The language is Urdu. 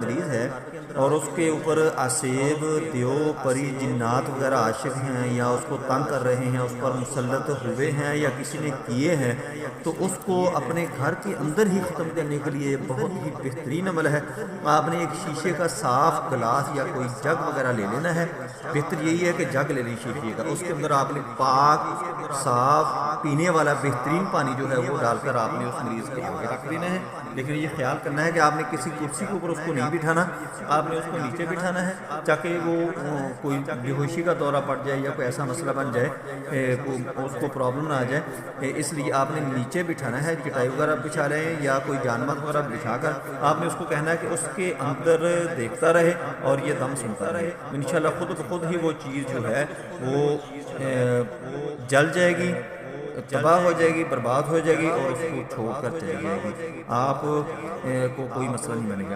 مریض ہے اور اس کے اوپر آسیب دیو پری جنات وغیرہ عاشق ہیں یا اس کو تنگ کر رہے ہیں، اس پر مسلط ہوئے ہیں یا کسی نے کیے ہیں، تو اس کو اپنے گھر کے اندر ہی ختم کرنے کے لیے بہت ہی بہترین عمل ہے۔ آپ نے ایک شیشے کا صاف گلاس یا کوئی جگ وغیرہ لے لینا ہے، بہتر یہی ہے کہ جگ لے لیں شیشے کا، اس کے اندر آپ نے پاک صاف پینے والا بہترین پانی جو ہے وہ ڈال کر آپ نے اس مریض کے آگے رکھ دینا ہے۔ لیکن یہ خیال کرنا ہے کہ آپ نے کسی کرسی کے اوپر اس کو نہیں بٹھانا، آپ نے اس کو نیچے بٹھانا ہے تاکہ وہ کوئی بے ہوشی کا دورہ پڑ جائے یا کوئی ایسا مسئلہ بن جائے، اس کو پرابلم نہ آ جائے، اس لیے آپ نے نیچے بٹھانا ہے۔ چٹائی وغیرہ بچھا رہے ہیں یا کوئی جانمت وغیرہ بچھا کر آپ نے اس کو کہنا ہے کہ اس کے اندر دیکھتا رہے اور یہ دم سنتا رہے، انشاءاللہ خود بخود ہی وہ چیز جو ہے وہ جل جائے گی، تباہ ہو جائے گی، برباد ہو جائے گی اور اس کو چھوڑ کر چلی جائے گی، آپ کو کوئی مسئلہ نہیں بنے گا۔